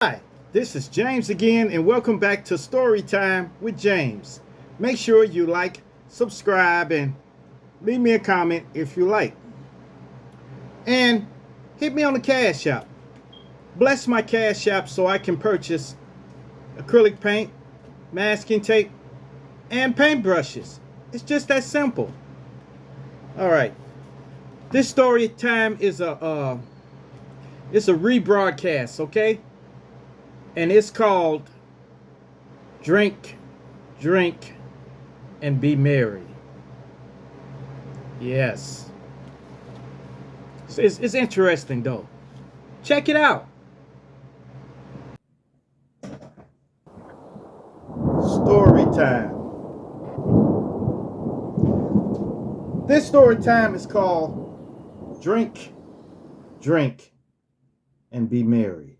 Hi, this is James again, and welcome back to Storytime with James. Make sure you like, subscribe, and leave me a comment if you like. And hit me on the Cash App. Bless my Cash App so I can purchase acrylic paint, masking tape, and paintbrushes. It's just that simple. All right, this story time is a rebroadcast, okay? And it's called Drink, Drink, and Be Merry. Yes. It's interesting though. Check it out. Story time. This story time is called Drink, Drink, and Be Merry.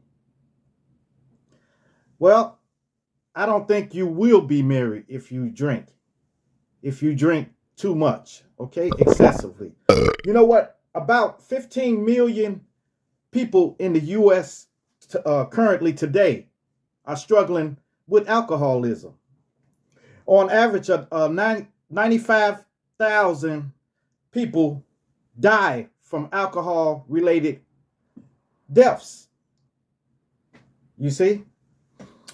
Well, I don't think you will be merry if you drink. If you drink too much, okay? Excessively. You know what? About 15 million people in the U.S. Currently today are struggling with alcoholism. On average, 95,000 people die from alcohol related deaths. You see,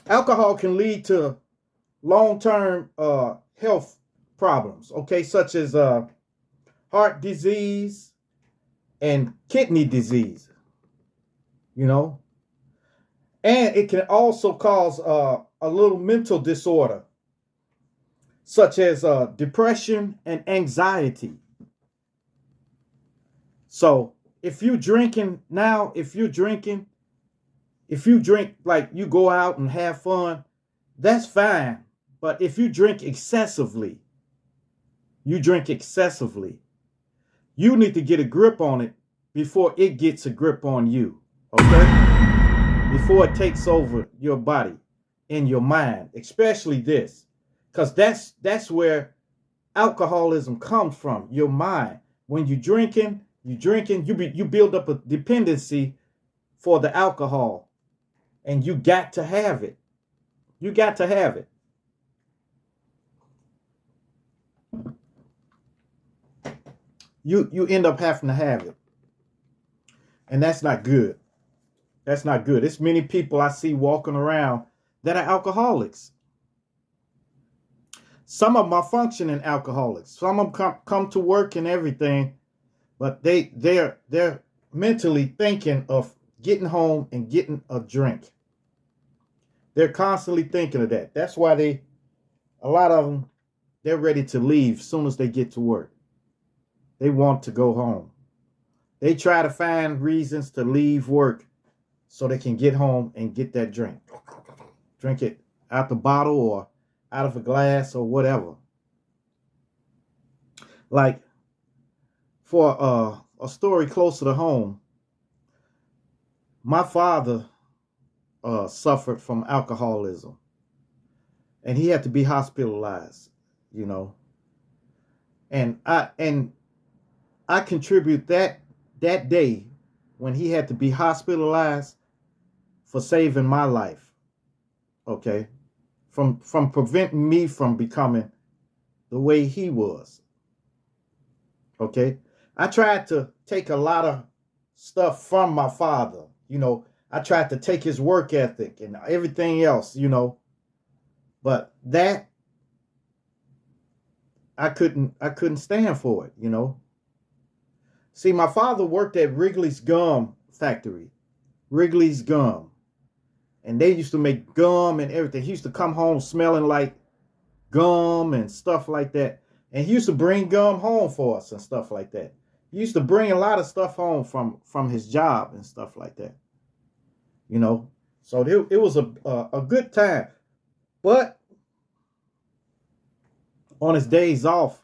alcohol can lead to long term health problems, okay, such as heart disease and kidney disease, you know, and it can also cause a little mental disorder such as depression and anxiety. So if you drinking now, if you drink like you go out and have fun, that's fine. But if you drink excessively, you drink excessively, you need to get a grip on it before it gets a grip on you. Okay? Before it takes over your body and your mind, especially this. Because that's where alcoholism comes from, your mind. When you build up a dependency for the alcohol, and you got to have it. You got to have it. You end up having to have it, and that's not good. That's not good. It's many people I see walking around that are alcoholics. Some of them are functioning alcoholics. Some of them come to work and everything, but they're mentally thinking of getting home and getting a drink. They're constantly thinking of that. That's why a lot of them, they're ready to leave as soon as they get to work. They want to go home. They try to find reasons to leave work so they can get home and get that drink. Drink it out the bottle or out of a glass or whatever. Like for a story closer to home, my father suffered from alcoholism, and he had to be hospitalized. You know, and I contribute that day when he had to be hospitalized for saving my life. Okay, from preventing me from becoming the way he was. Okay, I tried to take a lot of stuff from my father. You know, I tried to take his work ethic and everything else. You know, but that I couldn't stand for it. You know. See, my father worked at Wrigley's Gum Factory, Wrigley's Gum, and they used to make gum and everything. He used to come home smelling like gum and stuff like that. And he used to bring gum home for us and stuff like that. He used to bring a lot of stuff home from his job and stuff like that. You know, so it was a good time. But on his days off,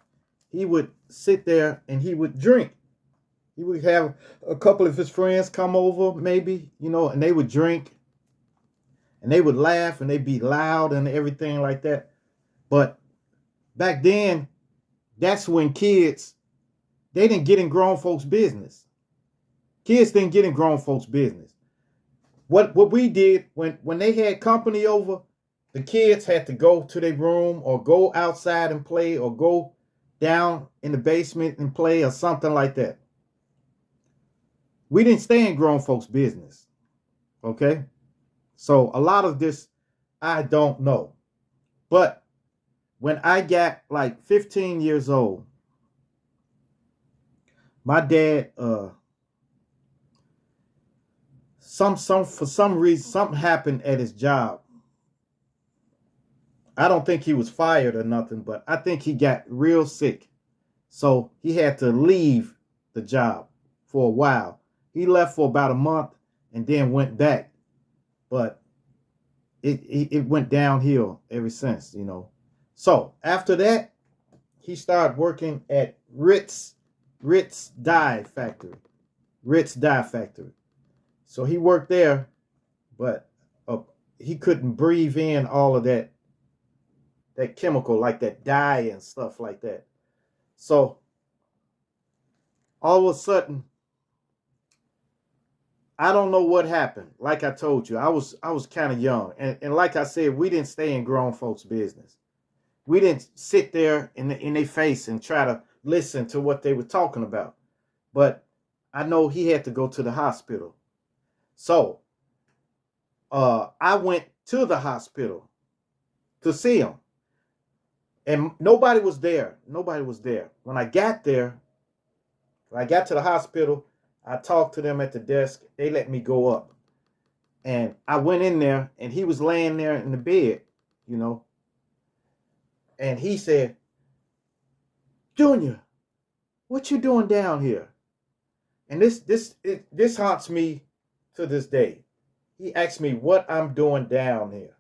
he would sit there and he would drink. He would have a couple of his friends come over, maybe, you know, and they would drink and they would laugh and they'd be loud and everything like that. But back then, that's when kids, they didn't get in grown folks' business. Kids didn't get in grown folks' business. What we did when they had company over, the kids had to go to their room or go outside and play or go down in the basement and play or something like that. We didn't stay in grown folks' business. Okay? So a lot of this I don't know. But when I got like 15 years old, my dad some for some reason something happened at his job. I don't think he was fired or nothing, but I think he got real sick. So he had to leave the job for a while. He left for about a month and then went back. But it went downhill ever since, you know. So after that, he started working at Ritz Dye Factory. Ritz Dye Factory. So he worked there, but he couldn't breathe in all of that chemical, like that dye and stuff like that. So all of a sudden, I don't know what happened. Like I told you, I was kind of young, and like I said, we didn't stay in grown folks' business. We didn't sit there in their face and try to listen to what they were talking about. But I know he had to go to the hospital. So I went to the hospital to see him. And nobody was there. Nobody was there. When I got there, when I got to the hospital, I talked to them at the desk. They let me go up. And I went in there, and he was laying there in the bed, you know. And he said, "Junior, what you doing down here?" And this haunts me to this day. He asked me what I'm doing down here.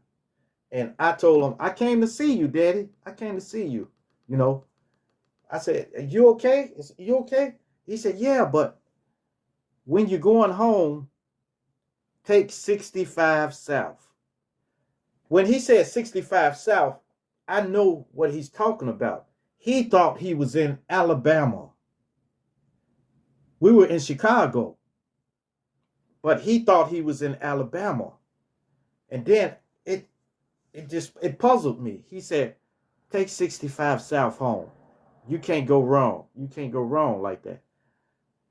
And I told him, "I came to see you, Daddy. I came to see you." You know, I said, "Are you okay? You okay?" He said, "Yeah, but when you're going home, take 65 South." When he said 65 South, I know what he's talking about. He thought he was in Alabama. We were in Chicago, but he thought he was in Alabama. And then it puzzled me. He said, "Take 65 South home. You can't go wrong. You can't go wrong like that."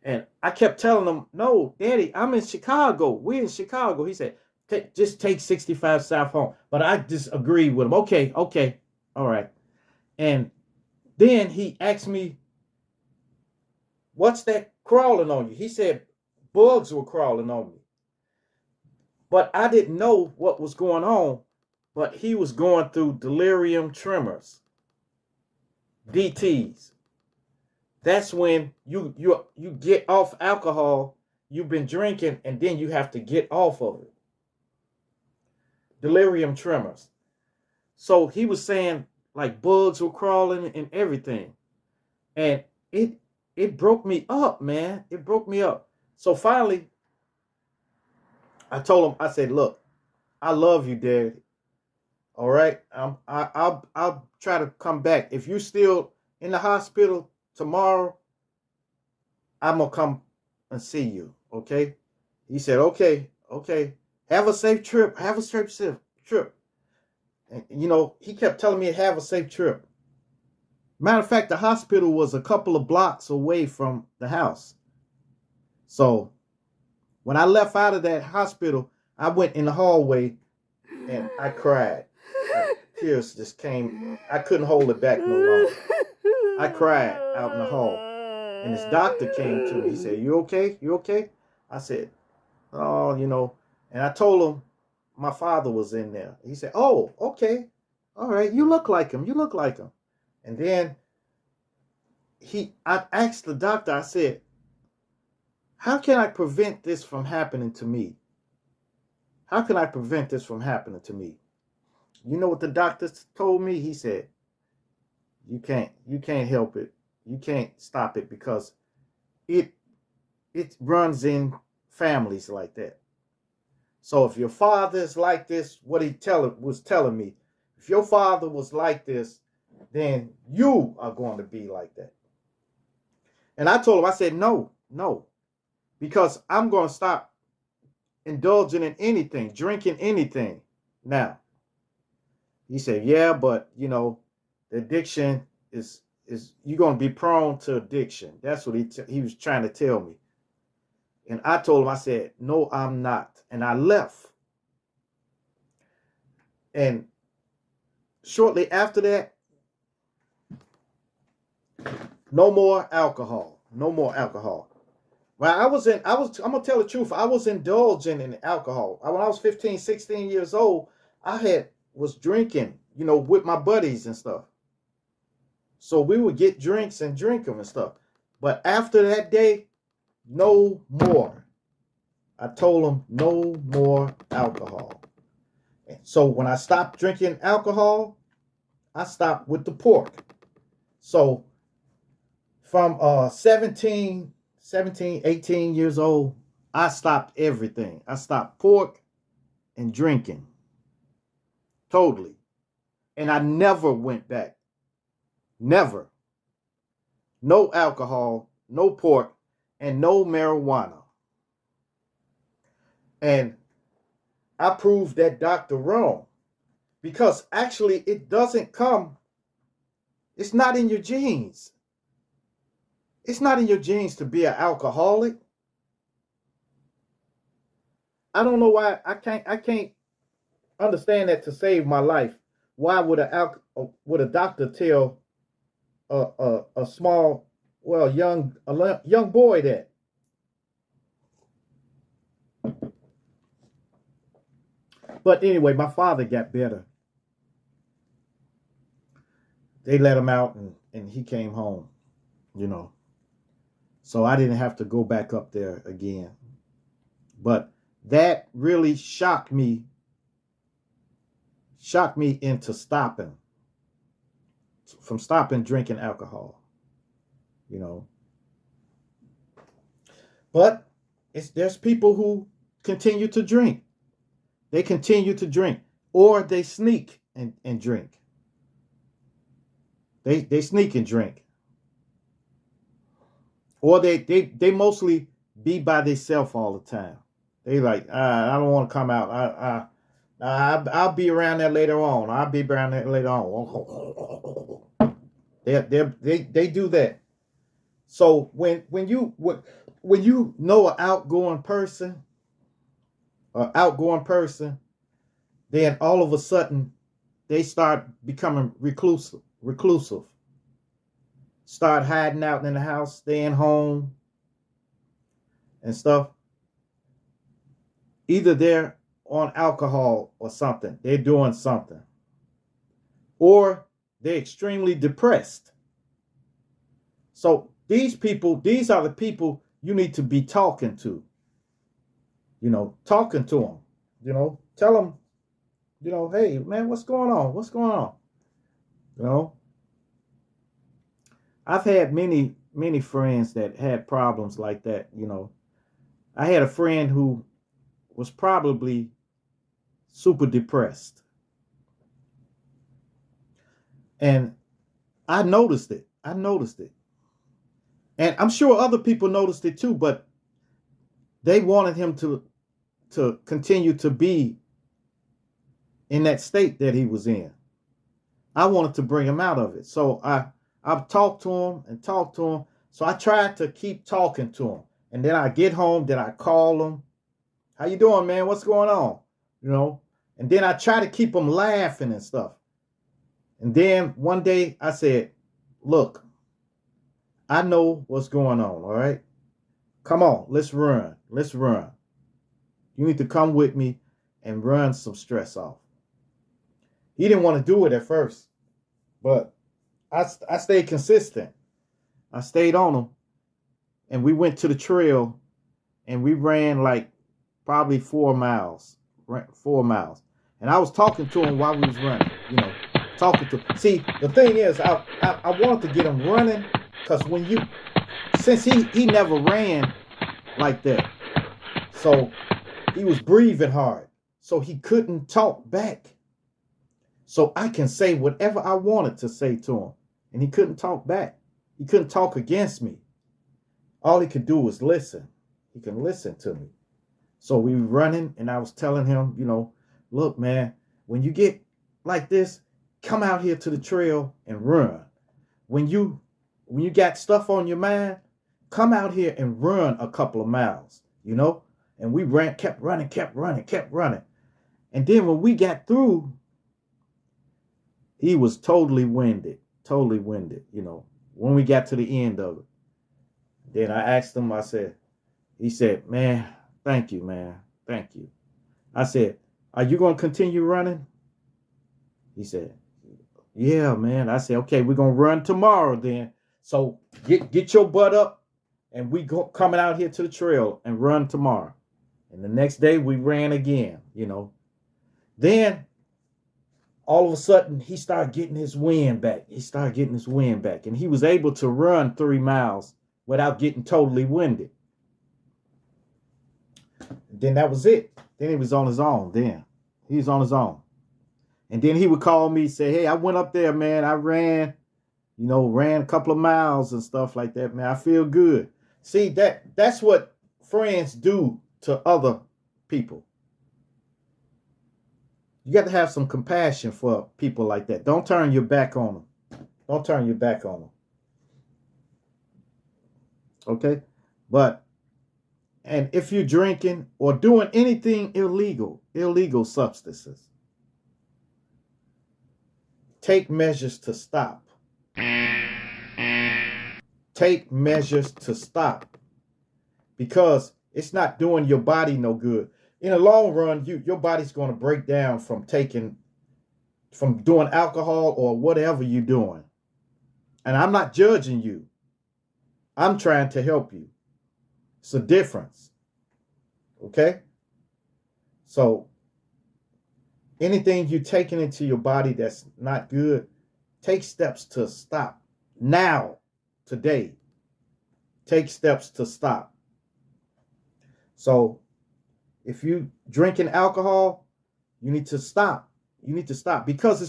And I kept telling him, "No, Daddy, I'm in Chicago. We're in Chicago." He said, "Just take 65 South home." But I disagreed with him. Okay, all right. And then he asked me, "What's that crawling on you?" He said, "Bugs were crawling on me." But I didn't know what was going on. But he was going through delirium tremors, DTs. That's when you get off alcohol. You've been drinking, and then you have to get off of it. Delirium tremors. So he was saying like bugs were crawling and everything, and it broke me up, man. It broke me up. So finally, I told him, I said, "Look, I love you, Dad. All right, I'll try to come back. If you're still in the hospital tomorrow, I'm gonna come and see you." Okay? He said, "Okay. Have a safe trip. Have a safe trip." And you know, he kept telling me to have a safe trip. Matter of fact, the hospital was a couple of blocks away from the house. So when I left out of that hospital, I went in the hallway and I cried. Tears just came. I couldn't hold it back no longer. I cried out in the hall. And this doctor came to me. He said, "You okay? You okay?" I said, "Oh, you know." And I told him my father was in there. He said, "Oh, okay. All right. You look like him. You look like him." And then I asked the doctor, I said, "How can I prevent this from happening to me? How can I prevent this from happening to me?" You know what the doctor told me? He said, You can't help it. You can't stop it because it runs in families like that. So if your father is like this, what he was telling me, if your father was like this, then you are going to be like that." And I told him, I said, no, because I'm going to stop indulging in anything, drinking anything. Now, he said, yeah, but the addiction is you're gonna be prone to addiction. That's what he was trying to tell me. And I told him, I said, no, I'm not. And I left. And shortly after that, no more alcohol. No more alcohol. Well, I'm gonna tell the truth. I was indulging in alcohol. When I was 15, 16 years old, was drinking, with my buddies and stuff. So we would get drinks and drink them and stuff. But after that day, no more. I told them no more alcohol. So when I stopped drinking alcohol, I stopped with the pork. So from 17, 18 years old, I stopped everything. I stopped pork and drinking. Totally. And I never went back. Never. No alcohol, no pork, and no marijuana. And I proved that doctor wrong. Because actually it doesn't come. It's not in your genes. It's not in your genes to be an alcoholic. I don't know why I can't understand that to save my life. Why would a doctor tell a small, young boy that? But anyway, my father got better. They let him out and he came home, So I didn't have to go back up there again. But that really shocked me into stopping drinking alcohol, But there's people who continue to drink. They continue to drink, or they sneak and drink. They sneak and drink. Or they mostly be by themselves all the time. They like, I don't want to come out. I'll be around there later on. I'll be around there later on. They do that. So when you know an outgoing person, then all of a sudden they start becoming reclusive. Start hiding out in the house, staying home and stuff. Either they're on alcohol or something. They're doing something. Or they're extremely depressed. So these are the people you need to be talking to. Talking to them. Tell them, hey, man, what's going on? What's going on? I've had many, many friends that had problems like that, I had a friend who was probably super depressed. And I noticed it. And I'm sure other people noticed it too, but they wanted him to continue to be in that state that he was in. I wanted to bring him out of it. So I've talked to him. So I tried to keep talking to him. And then I get home, then I call him. How you doing, man? What's going on? And then I try to keep him laughing and stuff. And then one day I said, look, I know what's going on, all right? Come on, let's run. You need to come with me and run some stress off. He didn't want to do it at first, but I stayed consistent. I stayed on him, and we went to the trail, and we ran like probably 4 miles. And I was talking to him while we was running, talking to him. See, the thing is, I wanted to get him running, because since he never ran like that, so he was breathing hard, so he couldn't talk back. So I can say whatever I wanted to say to him, and he couldn't talk back. He couldn't talk against me. All he could do was listen. He can listen to me. So we were running, and I was telling him, look, man, when you get like this, come out here to the trail and run. When you got stuff on your mind, come out here and run a couple of miles, And we kept running. And then when we got through, he was totally winded, when we got to the end of it. Then I asked him, he said, man, thank you, man. Thank you. I said, are you going to continue running? He said, yeah, man. I said, okay, we're going to run tomorrow then. So get your butt up, and we coming out here to the trail and run tomorrow. And the next day we ran again, Then all of a sudden he started getting his wind back. And he was able to run 3 miles without getting totally winded. Then that was it. Then he was on his own. He was on his own. And then he would call me, say, hey, I went up there, man. I ran a couple of miles and stuff like that, man. I feel good. See, that's what friends do to other people. You got to have some compassion for people like that. Don't turn your back on them. Okay? And if you're drinking or doing anything illegal substances, take measures to stop. Take measures to stop. Because it's not doing your body no good. In the long run, your body's going to break down from doing alcohol or whatever you're doing. And I'm not judging you. I'm trying to help you. It's a difference. Okay? So anything you're taking into your body that's not good, take steps to stop. Now, today, take steps to stop. So if you drinking alcohol, you need to stop. Because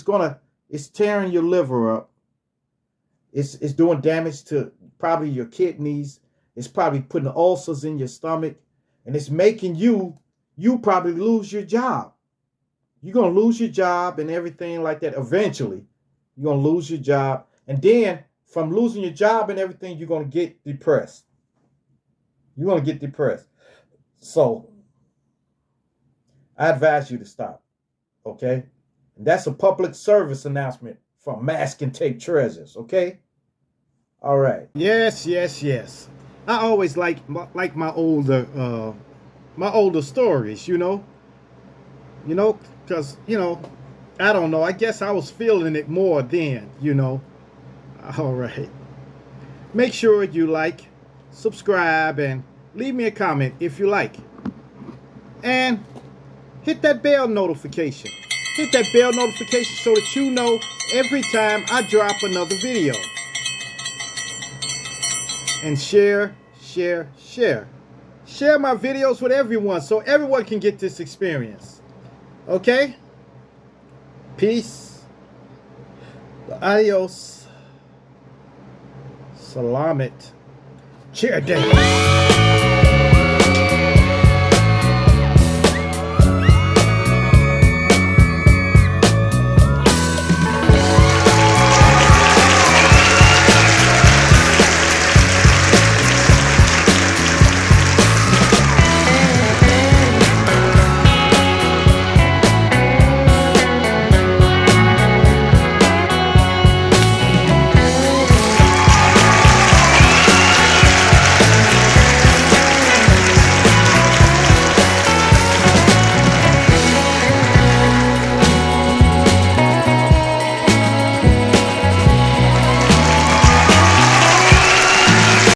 it's tearing your liver up. It's doing damage to probably your kidneys. It's probably putting ulcers in your stomach. And it's making you probably lose your job. You're going to lose your job and everything like that. Eventually, you're going to lose your job. And then from losing your job and everything, you're going to get depressed. So I advise you to stop. Okay? And that's a public service announcement from Mask and Tape Treasures. Okay? All right. Yes. I always like my older stories, because, I don't know. I guess I was feeling it more then, All right. Make sure you like, subscribe, and leave me a comment if you like. And hit that bell notification. So that you know every time I drop another video. And share. Share my videos with everyone so everyone can get this experience. Okay? Peace. Adios. Salamat. Cheer day.